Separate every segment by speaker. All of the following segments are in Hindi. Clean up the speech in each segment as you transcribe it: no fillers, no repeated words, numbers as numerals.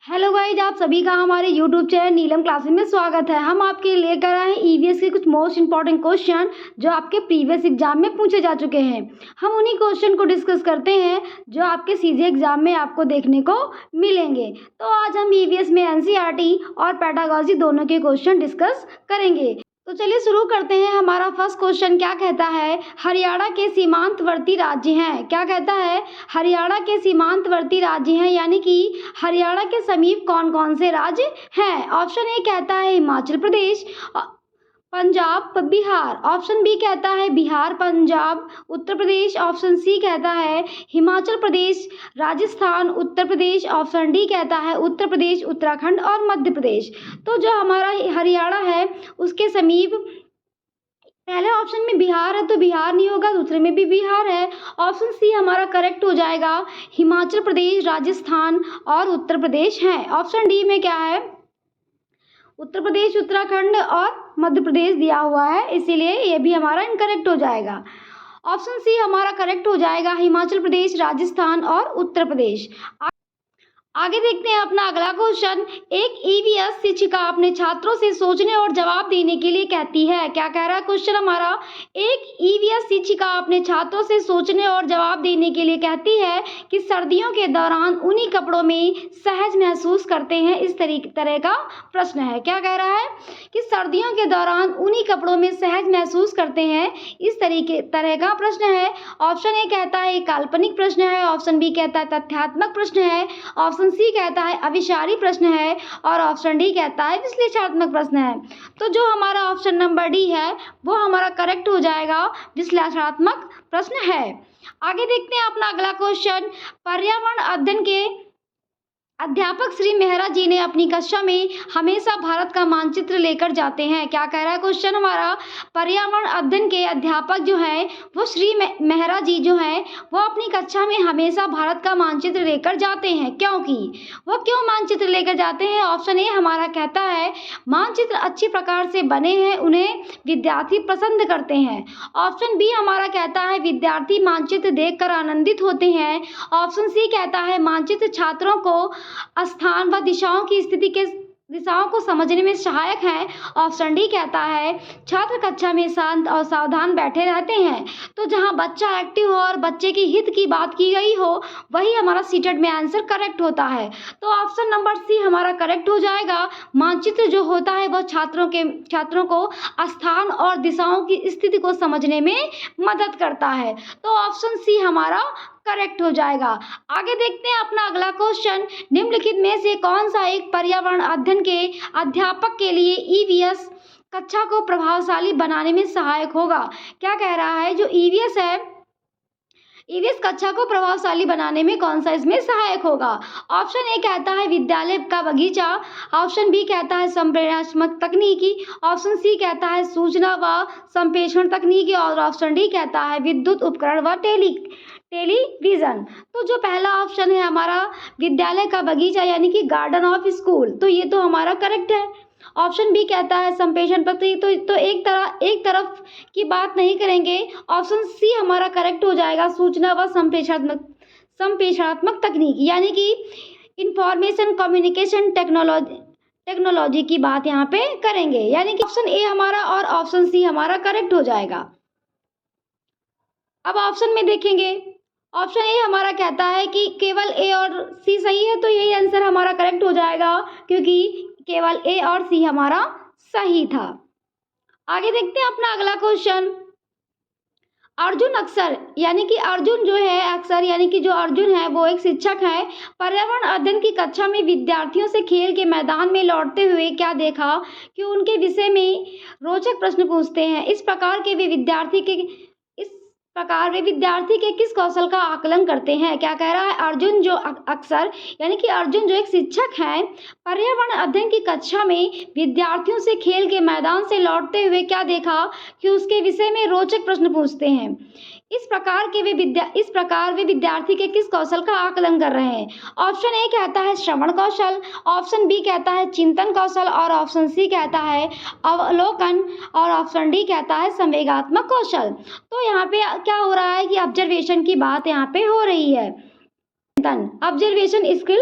Speaker 1: हेलो गाइज, आप सभी का हमारे यूट्यूब चैनल नीलम क्लासेस में स्वागत है। हम आपके लिए लेकर आए हैं ईवीएस के कुछ मोस्ट इंपॉर्टेंट क्वेश्चन जो आपके प्रीवियस एग्जाम में पूछे जा चुके हैं। हम उन्हीं क्वेश्चन को डिस्कस करते हैं जो आपके सीजे एग्जाम में आपको देखने को मिलेंगे। तो आज हम ईवीएस में एनसीईआरटी और पेडागोजी दोनों के क्वेश्चन डिस्कस करेंगे। तो चलिए शुरू करते हैं। हमारा फर्स्ट क्वेश्चन क्या कहता है, हरियाणा के सीमांतवर्ती राज्य हैं। क्या कहता है, हरियाणा के सीमांतवर्ती राज्य हैं, यानी कि हरियाणा के समीप कौन कौन से राज्य हैं। ऑप्शन ए कहता है हिमाचल प्रदेश, पंजाब, बिहार। ऑप्शन बी कहता है बिहार, पंजाब, उत्तर प्रदेश। ऑप्शन सी कहता है हिमाचल प्रदेश, राजस्थान, उत्तर प्रदेश। ऑप्शन डी कहता है उत्तर प्रदेश, उत्तराखंड और मध्य प्रदेश। तो जो हमारा हरियाणा है उसके समीप पहले ऑप्शन में बिहार है तो बिहार नहीं होगा, दूसरे में भी बिहार है। ऑप्शन सी हमारा करेक्ट हो जाएगा, हिमाचल प्रदेश, राजस्थान और उत्तर प्रदेश है। ऑप्शन डी में क्या है, उत्तर प्रदेश, उत्तराखंड और मध्य प्रदेश दिया हुआ है, इसीलिए ये भी हमारा इनकरेक्ट हो जाएगा। ऑप्शन सी हमारा करेक्ट हो जाएगा, हिमाचल प्रदेश, राजस्थान और उत्तर प्रदेश। आगे देखते हैं अपना अगला क्वेश्चन। एक ईवीएस शिक्षिका अपने छात्रों से सोचने और जवाब देने के लिए कहती है। क्या कह रहा है क्वेश्चन हमारा, एक ईवीएस शिक्षिका अपने छात्रों से सोचने और जवाब देने के लिए कहती है कि सर्दियों के दौरान उन्हीं कपड़ों में सहज महसूस करते हैं। इस तरह का प्रश्न है। क्या कह रहा है कि सर्दियों के दौरान उन्हीं कपड़ों में सहज महसूस करते हैं, इस तरह का प्रश्न है। ऑप्शन ए कहता है काल्पनिक प्रश्न है, ऑप्शन बी कहता है तथ्यात्मक प्रश्न है, ऑप्शन सी कहता है अविचारी प्रश्न है और ऑप्शन डी कहता है विश्लेषणात्मक प्रश्न है। तो जो हमारा ऑप्शन नंबर डी है वो हमारा करेक्ट हो जाएगा, विश्लेषणात्मक प्रश्न है। आगे देखते हैं अपना अगला क्वेश्चन। पर्यावरण अध्ययन के अध्यापक श्री मेहरा जी ने अपनी कक्षा में हमेशा भारत का मानचित्र लेकर जाते हैं। क्या कह रहा है क्वेश्चन हमारा, पर्यावरण अध्ययन के अध्यापक जो है वो श्री मेहरा जी जो है वो अपनी कक्षा में हमेशा भारत का मानचित्र लेकर जाते हैं, क्योंकि वो क्यों मानचित्र लेकर जाते हैं। ऑप्शन ए हमारा कहता है मानचित्र अच्छी प्रकार से बने हैं, उन्हें विद्यार्थी पसंद करते हैं। ऑप्शन बी हमारा कहता है विद्यार्थी मानचित्र देखकर आनंदित होते हैं। ऑप्शन सी कहता है मानचित्र छात्रों को स्थान व दिशाओं को समझने में सहायक है। ऑप्शन डी कहता है छात्र कक्षा में शांत और सावधान बैठे रहते हैं। तो जहां बच्चा एक्टिव हो और बच्चे की हित की बात की गई हो वही हमारा सीटेट में आंसर करेक्ट होता है। तो ऑप्शन नंबर सी हमारा करेक्ट हो जाएगा। मानचित्र जो होता है वह छात्रों को स्थान और दिशाओं की स्थिति को समझने में मदद करता है। तो ऑप्शन सी हमारा करेक्ट हो जाएगा। आगे देखते हैं अपना अगला क्वेश्चन। निम्नलिखित में से कौन सा एक पर्यावरण अध्ययन के अध्यापक के लिए ईवीएस कक्षा को प्रभावशाली बनाने में सहायक होगा। क्या कह रहा है, जो ईवीएस है ईवीएस कक्षा को प्रभावशाली बनाने में कौन सा इसमें सहायक होगा। ऑप्शन ए कहता है विद्यालय का बगीचा, ऑप्शन बी कहता है संप्रेषणात्मक तकनीकी, ऑप्शन सी कहता है सूचना व संप्रेषण तकनीकी और ऑप्शन डी कहता है विद्युत उपकरण व टेलीविजन। तो जो पहला ऑप्शन है हमारा विद्यालय का बगीचा यानी कि गार्डन ऑफ स्कूल, तो ये तो हमारा करेक्ट है। ऑप्शन बी कहता है संप्रेषण प्रक्रिया, तो एक तरफ की बात नहीं करेंगे। ऑप्शन सी हमारा करेक्ट हो जाएगा, सूचना व संप्रेषणात्मक तकनीक यानी कि इंफॉर्मेशन कम्युनिकेशन टेक्नोलॉजी की बात यहाँ पे करेंगे, यानी कि ऑप्शन ए हमारा और ऑप्शन सी हमारा करेक्ट हो जाएगा। अब ऑप्शन में देखेंगे, ऑप्शन ए हमारा कहता है कि केवल ए और सी सही है, तो यही आंसर हमारा करेक्ट हो जाएगा क्योंकि केवल ए और सी हमारा सही था। आगे देखते हैं अपना अगला क्वेश्चन। अर्जुन अक्सर यानी कि अर्जुन जो है अक्सर यानी कि जो अर्जुन है वो एक शिक्षक है। पर्यावरण अध्ययन की कक्षा में विद्यार्थियों से खेल के मैदान में लौटते हुए क्या देखा कि उनके विषय में रोचक प्रश्न पूछते हैं। इस प्रकार वे विद्यार्थी के किस कौशल का आकलन करते हैं। क्या कह रहा है, अर्जुन जो अक्सर यानी कि अर्जुन जो एक शिक्षक हैं, पर्यावरण अध्ययन की कक्षा में विद्यार्थियों से खेल के मैदान से लौटते हुए क्या देखा कि उसके विषय में रोचक प्रश्न पूछते हैं। इस प्रकार वे विद्यार्थी के किस कौशल का आकलन कर रहे हैं। ऑप्शन ए कहता है श्रवण कौशल, ऑप्शन बी कहता है चिंतन कौशल और ऑप्शन सी कहता है अवलोकन और ऑप्शन डी कहता है संवेगात्मक कौशल। तो यहाँ पे क्या हो रहा है कि ऑब्जर्वेशन की बात यहाँ पे हो रही है। ऑब्जर्वेशन स्किल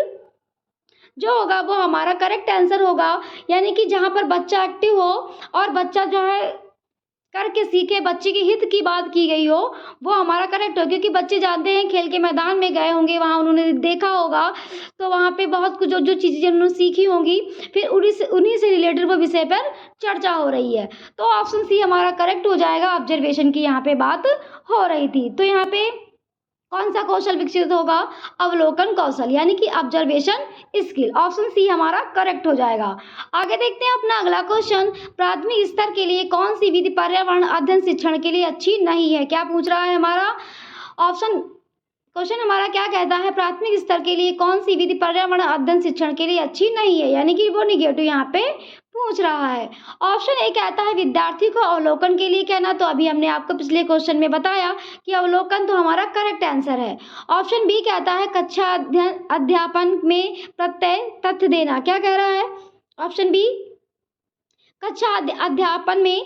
Speaker 1: जो होगा वो हमारा करेक्ट आंसर होगा। यानी कि जहाँ पर बच्चा एक्टिव हो और बच्चा जो है करके सीखे, बच्चे के हित की बात की गई हो, वो हमारा करेक्ट हो। क्योंकि बच्चे जानते हैं, खेल के मैदान में गए होंगे, वहाँ उन्होंने देखा होगा, तो वहाँ पे बहुत कुछ जो जो चीज़ें उन्होंने सीखी होंगी, फिर उन्हीं से रिलेटेड वो विषय पर चर्चा हो रही है। तो ऑप्शन सी हमारा करेक्ट हो जाएगा। ऑब्जर्वेशन की यहाँ पे बात हो रही थी। तो यहाँ पे कौन सा कौशल विकसित होगा? अवलोकन कौशल, यानी कि ऑब्जर्वेशन स्किल। ऑप्शन सी हमारा करेक्ट हो जाएगा। आगे देखते हैं अपना अगला क्वेश्चन। प्राथमिक स्तर के लिए कौन सी विधि पर्यावरण अध्ययन शिक्षण के लिए अच्छी नहीं है? क्या पूछ रहा है हमारा ऑप्शन क्वेश्चन हमारा क्या कहता है? प्राथमिक स्तर के लिए कौन सी विधि पर्यावरण अध्ययन शिक्षण के लिए अच्छी नहीं है, यानी कि वो निगेटिव यहाँ पे पूछ रहा है। ऑप्शन ए कहता है विद्यार्थी को अवलोकन के लिए कहना, तो अभी हमने आपको पिछले क्वेश्चन में बताया कि अवलोकन तो हमारा करेक्ट आंसर है। ऑप्शन बी कहता है कक्षा अध्यापन में प्रत्यय तथ्य देना। क्या कह रहा है ऑप्शन बी? कक्षा अध्यापन में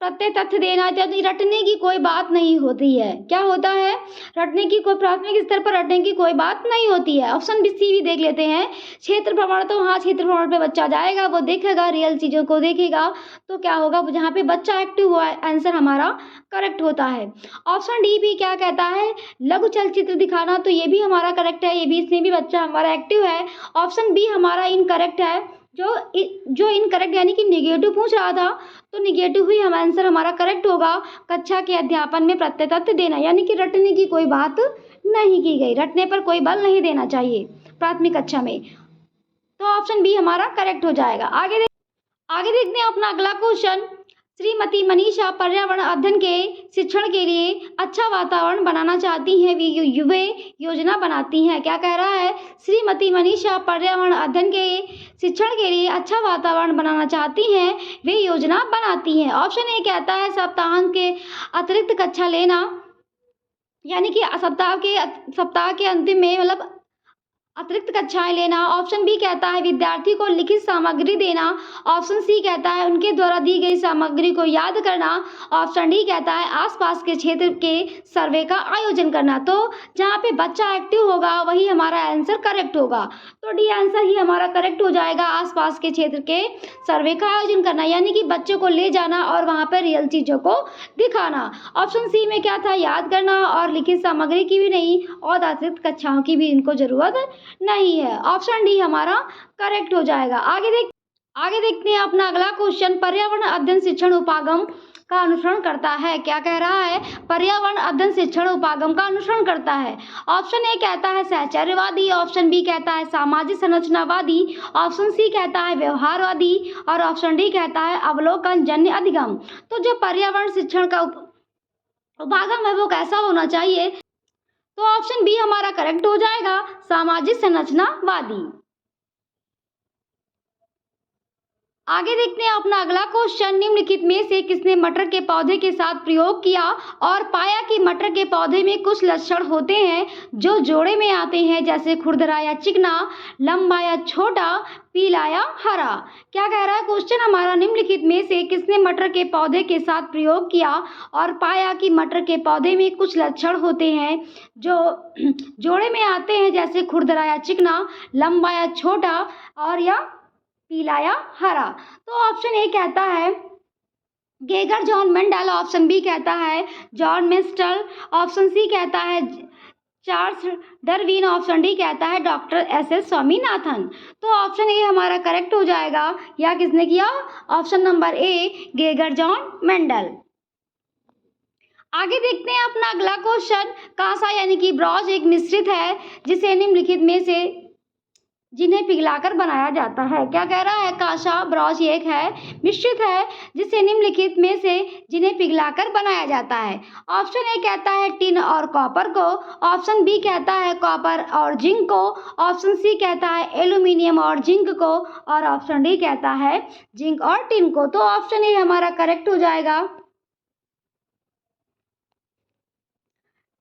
Speaker 1: प्रत्यय तथ्य देना, यदि रटने की कोई बात नहीं होती है। क्या होता है? रटने की कोई, प्राथमिक स्तर पर रटने की कोई बात नहीं होती है। ऑप्शन बी सी भी देख लेते हैं। क्षेत्र भ्रमण, तो हाँ क्षेत्र भ्रमण पे बच्चा जाएगा, वो देखेगा, रियल चीज़ों को देखेगा, तो क्या होगा? जहाँ पे बच्चा एक्टिव हुआ है, आंसर हमारा करेक्ट होता है। ऑप्शन डी भी क्या कहता है? लघु चलचित्र दिखाना, तो ये भी हमारा करेक्ट है, ये भी, इसमें भी बच्चा हमारा एक्टिव है। ऑप्शन बी हमारा इनकरेक्ट है। जो इनकरेक्ट यानी कि निगेटिव पूछ रहा था, तो निगेटिव ही आंसर हमारा करेक्ट होगा। कक्षा के अध्यापन में प्रत्यय तथ्य देना, यानी कि रटने की कोई बात नहीं की गई, रटने पर कोई बल नहीं देना चाहिए प्राथमिक कक्षा में, तो ऑप्शन बी हमारा करेक्ट हो जाएगा। आगे देखते हैं अपना अगला क्वेश्चन। श्रीमती मनीषा पर्यावरण अध्ययन के शिक्षण के लिए अच्छा वातावरण बनाना चाहती हैं, वे योजना बनाती हैं। क्या कह रहा है? श्रीमती मनीषा पर्यावरण अध्ययन के शिक्षण के लिए अच्छा वातावरण बनाना चाहती हैं, वे योजना बनाती हैं। ऑप्शन ए कहता है सप्ताहांत के अतिरिक्त कक्षा लेना, यानी कि सप्ताह के अंतिम में मतलब अतिरिक्त कक्षाएं लेना। ऑप्शन बी कहता है विद्यार्थी को लिखित सामग्री देना। ऑप्शन सी कहता है उनके द्वारा दी गई सामग्री को याद करना। ऑप्शन डी कहता है आसपास के क्षेत्र के सर्वे का आयोजन करना। तो जहाँ पे बच्चा एक्टिव होगा वही हमारा आंसर करेक्ट होगा, तो डी आंसर ही हमारा करेक्ट हो जाएगा। आसपास के क्षेत्र के सर्वे का आयोजन करना, यानी कि बच्चों को ले जाना और वहाँ पर रियल चीज़ों को दिखाना। ऑप्शन सी में क्या था? याद करना, और लिखित सामग्री की भी नहीं और अतिरिक्त कक्षाओं की भी इनको जरूरत नहीं है। ऑप्शन डी हमारा करेक्ट हो जाएगा। आगे देखते हैं अपना अगला क्वेश्चन। पर्यावरण अध्ययन शिक्षण उपागम का अनुसरण करता है। क्या कह रहा है? पर्यावरण अध्ययन शिक्षण उपागम का अनुसरण करता है। ऑप्शन ए कहता है सहचर्यवादी। ऑप्शन बी कहता है सामाजिक संरचनावादी। ऑप्शन सी कहता है व्यवहारवादी, और ऑप्शन डी कहता है अवलोकन जन्य अधिगम। तो जो पर्यावरण शिक्षण का उपागम है वो कैसा होना चाहिए? तो ऑप्शन बी हमारा करेक्ट हो जाएगा, सामाजिक संरचनावादी। आगे देखते हैं अपना अगला क्वेश्चन। निम्नलिखित में से किसने मटर के पौधे के साथ प्रयोग किया और पाया कि मटर के पौधे में कुछ लक्षण होते हैं जो जोड़े में आते हैं, जैसे खुरदरा या चिकना, लंबा या छोटा, पीला या हरा। क्या कह रहा है क्वेश्चन हमारा? निम्नलिखित में से किसने मटर के पौधे के साथ प्रयोग किया और पाया कि मटर के पौधे में कुछ लक्षण होते हैं जो जोड़े में आते हैं, जैसे खुरदरा या चिकना, लंबा या छोटा, और या पीला या हरा। तो ऑप्शन ए कहता है Gregor John Mendel. Option B कहता है जॉन मिस्टल। ऑप्शन सी कहता है चार्ल्स डार्विन। ऑप्शन डी कहता है डॉक्टर एस स्वामीनाथन। तो ऑप्शन ए हमारा करेक्ट हो जाएगा। या किसने किया? Option number A Geiger John Mendel. आगे देखते हैं अपना अगला क्वेश्चन। कांसा यानी कि ब्रॉन्ज एक मिश्रित है जिसे निम्नलिखित में से जिन्हें पिघलाकर बनाया जाता है। क्या कह रहा है? कांसा ब्रॉन्ज एक है, मिश्रित है, जिसे निम्नलिखित में से जिन्हें पिघलाकर बनाया जाता है। ऑप्शन ए कहता है टिन और कॉपर को। ऑप्शन बी कहता है कॉपर और जिंक को। ऑप्शन सी कहता है एल्यूमिनियम और जिंक को, और ऑप्शन डी कहता है जिंक और टिन को। तो ऑप्शन ए हमारा करेक्ट हो जाएगा,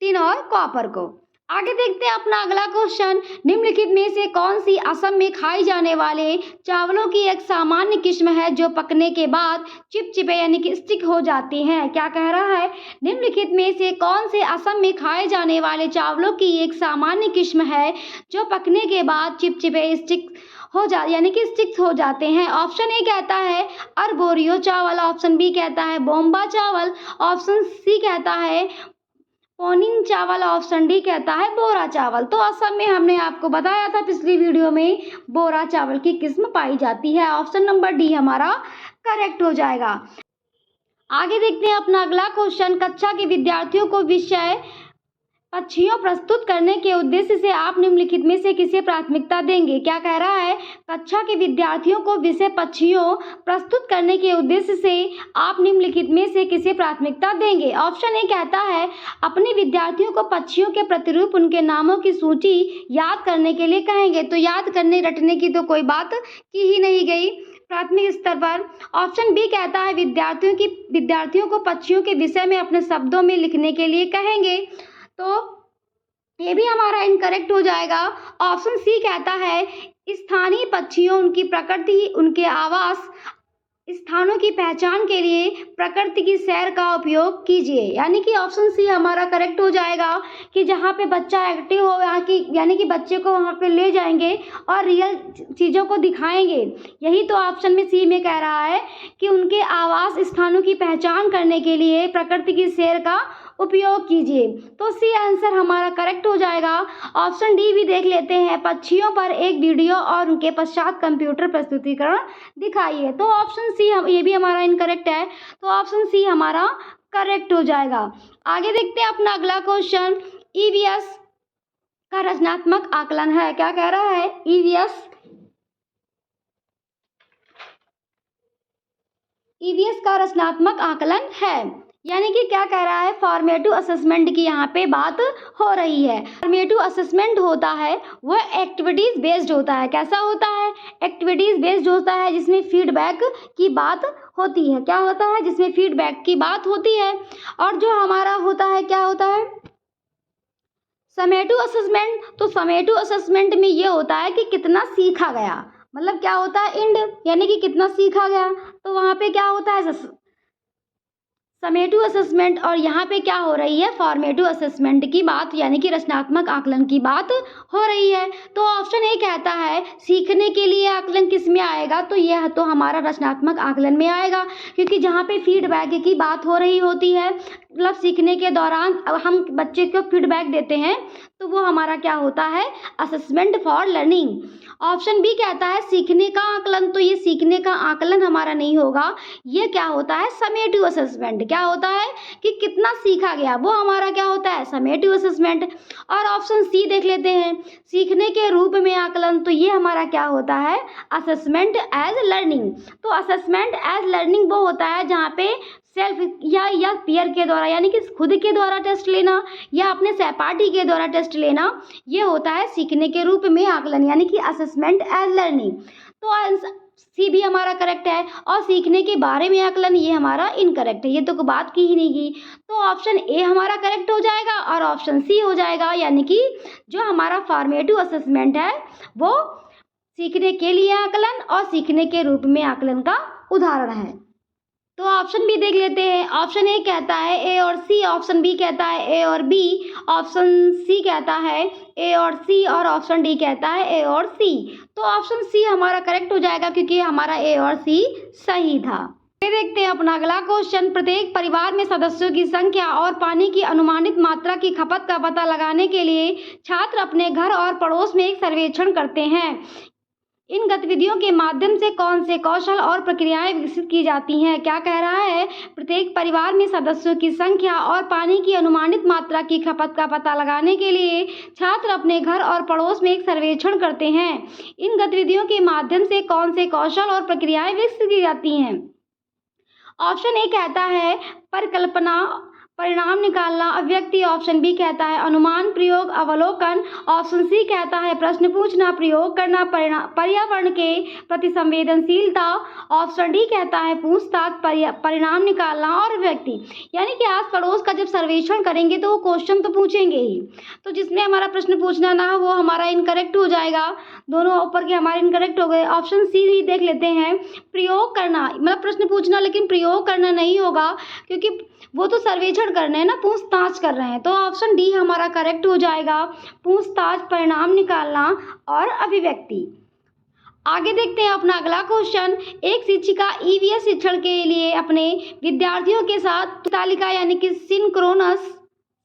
Speaker 1: टिन और कॉपर को। आगे देखते हैं अपना अगला क्वेश्चन। निम्नलिखित में से कौन सी असम में खाई जाने वाले चावलों की एक सामान्य किस्म है जो पकने के बाद चिपचिपे यानी कि स्टिक हो जाती हैं? क्या कह रहा है? निम्नलिखित में से कौन से असम में खाए जाने वाले चावलों की एक सामान्य किस्म है जो पकने के बाद चिपचिपे स्टिक यानी कि स्टिक्स हो जाते हैं। ऑप्शन ए कहता है अर्बोरियो चावल, ऑप्शन बी कहता है बोम्बा चावल, ऑप्शन सी कहता है पोनिन चावल, ऑप्शन डी कहता है बोरा चावल। तो असम में हमने आपको बताया था पिछली वीडियो में बोरा चावल की किस्म पाई जाती है। ऑप्शन नंबर डी हमारा करेक्ट हो जाएगा। आगे देखते हैं अपना अगला क्वेश्चन। कक्षा के विद्यार्थियों को विषय पक्षियों प्रस्तुत करने के उद्देश्य से आप निम्नलिखित में से किसे प्राथमिकता देंगे? क्या कह रहा है? कक्षा के विद्यार्थियों को विषय पक्षियों प्रस्तुत करने के उद्देश्य से आप निम्नलिखित में से किसे प्राथमिकता देंगे? ऑप्शन ए कहता है अपने विद्यार्थियों को पक्षियों के प्रतिरूप उनके नामों की सूची याद करने के लिए कहेंगे। तो याद करने रटने की तो कोई बात की ही नहीं गई प्राथमिक स्तर पर। ऑप्शन बी कहता है विद्यार्थियों को पक्षियों के विषय में अपने शब्दों में लिखने के लिए कहेंगे। तो ये भी हमारा इनकरेक्ट हो जाएगा। ऑप्शन सी कहता है स्थानीय पक्षियों, उनकी प्रकृति, उनके आवास स्थानों की पहचान के लिए प्रकृति की सैर का उपयोग कीजिए। यानी कि ऑप्शन सी हमारा करेक्ट हो जाएगा कि जहाँ पे बच्चा एक्टिव हो यहाँ की, यानी कि बच्चे को वहाँ पे ले जाएंगे और रियल चीज़ों को दिखाएंगे। यही तो ऑप्शन में सी में कह रहा है कि उनके आवास स्थानों की पहचान करने के लिए प्रकृति की सैर का उपयोग कीजिए। तो सी आंसर हमारा करेक्ट हो जाएगा। ऑप्शन डी भी देख लेते हैं। पक्षियों पर एक वीडियो और उनके पश्चात कंप्यूटर प्रस्तुतिकरण दिखाइए। तो ऑप्शन सी ये भी हमारा इनकरेक्ट है। तो ऑप्शन सी हमारा करेक्ट हो जाएगा। आगे देखते हैं अपना अगला क्वेश्चन। ईवीएस का रचनात्मक आकलन है। क्या कह रहा है? ईवीएस का रचनात्मक आकलन है। यानी कि क्या कह रहा है? फॉर्मेटिव असेसमेंट की यहाँ पे बात हो रही है। फॉर्मेटिव असेसमेंट होता है वह एक्टिविटीज़ बेस्ड होता है। कैसा होता है? एक्टिविटीज़ बेस्ड होता है जिसमें फीडबैक की बात होती है। क्या होता है? जिसमें फीडबैक की बात होती है। और जो हमारा होता है क्या होता है? Summative assessment. तो समेटिव असेसमेंट में ये होता है कि कितना सीखा गया, मतलब क्या होता है? इंड, यानी कि कितना सीखा गया। तो वहाँ पे क्या होता है? Summative assessment. और यहाँ पे क्या हो रही है? फॉर्मेटिव असेसमेंट की बात, यानी कि रचनात्मक आकलन की बात हो रही है। तो ऑप्शन ए कहता है सीखने के लिए आकलन किस में आएगा? तो यह तो हमारा रचनात्मक आकलन में आएगा, क्योंकि जहाँ पे फीडबैक की बात हो रही होती है, मतलब सीखने के दौरान हम बच्चे को फीडबैक देते हैं, तो वो हमारा क्या होता है? Assessment for learning. Option B कहता है सीखने का आकलन। तो ये सीखने का आकलन हमारा नहीं होगा, ये क्या होता है? Summative assessment. क्या होता है? कि कितना सीखा गया, वो हमारा क्या होता है? Summative assessment. और ऑप्शन सी देख लेते हैं। सीखने के रूप में आकलन। तो ये हमारा क्या होता है? Assessment as learning. तो असेसमेंट एज लर्निंग वो होता है जहाँ पे सेल्फ या पीयर के द्वारा, यानी कि खुद के द्वारा टेस्ट लेना या अपने सहपाठी के द्वारा टेस्ट लेना, ये होता है सीखने के रूप में आकलन, यानी कि असेसमेंट एज लर्निंग। तो सी भी हमारा करेक्ट है। और सीखने के बारे में आकलन ये हमारा इनकरेक्ट है, ये तो बात की ही नहीं की। तो ऑप्शन ए हमारा करेक्ट हो जाएगा और ऑप्शन सी हो जाएगा, यानी कि जो हमारा फॉर्मेटिव असेसमेंट है वो सीखने के लिए आकलन और सीखने के रूप में आकलन का उदाहरण है। तो ऑप्शन बी देख लेते हैं। ऑप्शन ए कहता है ए और सी, ऑप्शन बी कहता है ए और बी, ऑप्शन सी कहता है ए और सी, और ऑप्शन डी कहता है ए और सी। तो ऑप्शन सी हमारा करेक्ट हो जाएगा, क्योंकि हमारा ए और सी सही था। ये देखते हैं अपना अगला क्वेश्चन। प्रत्येक परिवार में सदस्यों की संख्या और पानी की अनुमानित मात्रा की खपत का पता लगाने के लिए छात्र अपने घर और पड़ोस में एक सर्वेक्षण करते हैं। इन गतिविधियों के माध्यम से कौन से कौशल और प्रक्रियाएं विकसित की जाती हैं? क्या कह रहा है? प्रत्येक परिवार में सदस्यों की संख्या और पानी की अनुमानित मात्रा की खपत का पता लगाने के लिए छात्र अपने घर और पड़ोस में एक सर्वेक्षण करते हैं। इन गतिविधियों के माध्यम से कौन से कौशल और प्रक्रियाएं विकसित की जाती हैं? ऑप्शन ए कहता है परिकल्पना, परिणाम निकालना, अभिव्यक्ति। ऑप्शन बी कहता है अनुमान, प्रयोग, अवलोकन। ऑप्शन सी कहता है प्रश्न पूछना, प्रयोग करना, पर्यावरण के प्रति संवेदनशीलता। ऑप्शन डी कहता है पूछताछ, परिणाम निकालना और अभिव्यक्ति। यानी कि आस पड़ोस का जब सर्वेक्षण करेंगे तो वो क्वेश्चन तो पूछेंगे ही, तो जिसमें हमारा प्रश्न पूछना ना हो वो हमारा इनकरेक्ट हो जाएगा। दोनों ऊपर के हमारे इनकरेक्ट हो गए। ऑप्शन सी भी देख लेते हैं। प्रयोग करना, मतलब प्रश्न पूछना लेकिन प्रयोग करना नहीं होगा, क्योंकि वो तो सर्वेक्षण कर रहे हैं ना, पूछताछ कर रहे हैं। तो ऑप्शन डी हमारा करेक्ट हो जाएगा, पूछताछ, परिणाम निकालना और अभिव्यक्ति। आगे देखते हैं अपना अगला क्वेश्चन। एक शिक्षिका ईवीएस शिक्षण के लिए अपने विद्यार्थियों के साथ तालिका यानी कि सिंक्रोनस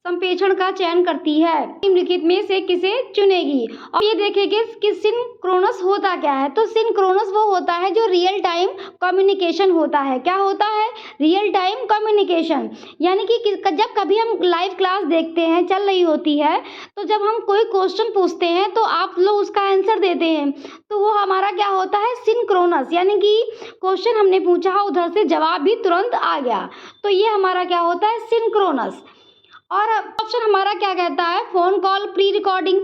Speaker 1: संप्रेषण का चयन करती है। निम्नलिखित में से किसे चुनेगी? और ये देखेंगे कि सिंक्रोनस होता क्या है। तो सिंक्रोनस वो होता है जो रियल टाइम कम्युनिकेशन होता है। क्या होता है? Real time communication. यानी कि जब कभी हम लाइव क्लास देखते हैं, चल रही होती है, तो जब हम कोई क्वेश्चन पूछते हैं तो आप लोग उसका आंसर देते हैं, तो वो हमारा क्या होता है? सिंक्रोनस। यानी कि क्वेश्चन हमने पूछा, उधर से जवाब भी तुरंत आ गया, तो ये हमारा क्या होता है? सिंक्रोनस। और ऑप्शन हमारा क्या कहता है? Phone call, pre recording,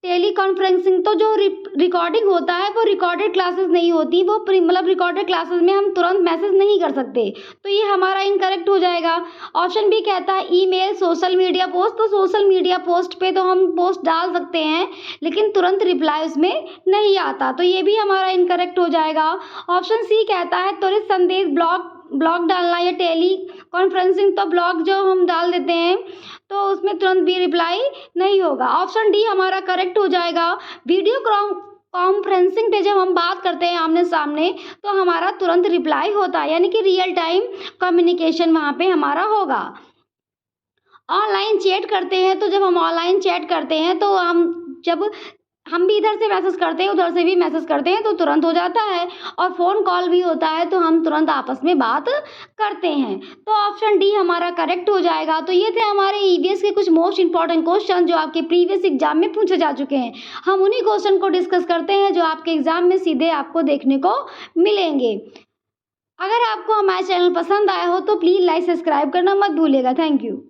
Speaker 1: teleconferencing. तो जो रिकॉर्डिंग होता है वो रिकॉर्डेड क्लासेस नहीं होती, वो मतलब रिकॉर्डेड क्लासेस में हम तुरंत मैसेज नहीं कर सकते, तो ये हमारा इनकरेक्ट हो जाएगा। ऑप्शन बी कहता है ईमेल, सोशल मीडिया पोस्ट। तो सोशल मीडिया पोस्ट पे तो हम पोस्ट डाल सकते हैं, लेकिन तुरंत रिप्लाई उसमें नहीं आता, तो ये भी हमारा इनकरेक्ट हो जाएगा। ऑप्शन सी कहता है त्वरित संदेश, ब्लॉग डालना या टेली कॉन्फ्रेंसिंग। तो ब्लॉग जो हम डाल देते हैं तो उसमें तुरंत भी रिप्लाई नहीं होगा। ऑप्शन डी हमारा करेक्ट हो जाएगा। वीडियो कॉन्फ्रेंसिंग पे जब हम बात करते हैं आमने सामने, तो हमारा तुरंत रिप्लाई होता है, यानी कि रियल टाइम कम्युनिकेशन वहाँ पे हमारा होगा। ऑनलाइन चैट करते हैं, तो जब हम ऑनलाइन चैट करते हैं तो जब हम भी इधर से मैसेज करते हैं, उधर से भी मैसेज करते हैं, तो तुरंत हो जाता है। और फ़ोन कॉल भी होता है, तो हम तुरंत आपस में बात करते हैं। तो ऑप्शन डी हमारा करेक्ट हो जाएगा। तो ये थे हमारे ईवीएस के कुछ मोस्ट इंपॉर्टेंट क्वेश्चन जो आपके प्रीवियस एग्जाम में पूछे जा चुके हैं। हम उन्हीं क्वेश्चन को डिस्कस करते हैं जो आपके एग्जाम में सीधे आपको देखने को मिलेंगे। अगर आपको हमारा चैनल पसंद आया हो तो प्लीज़ लाइक सब्सक्राइब करना मत भूलिएगा। Thank you.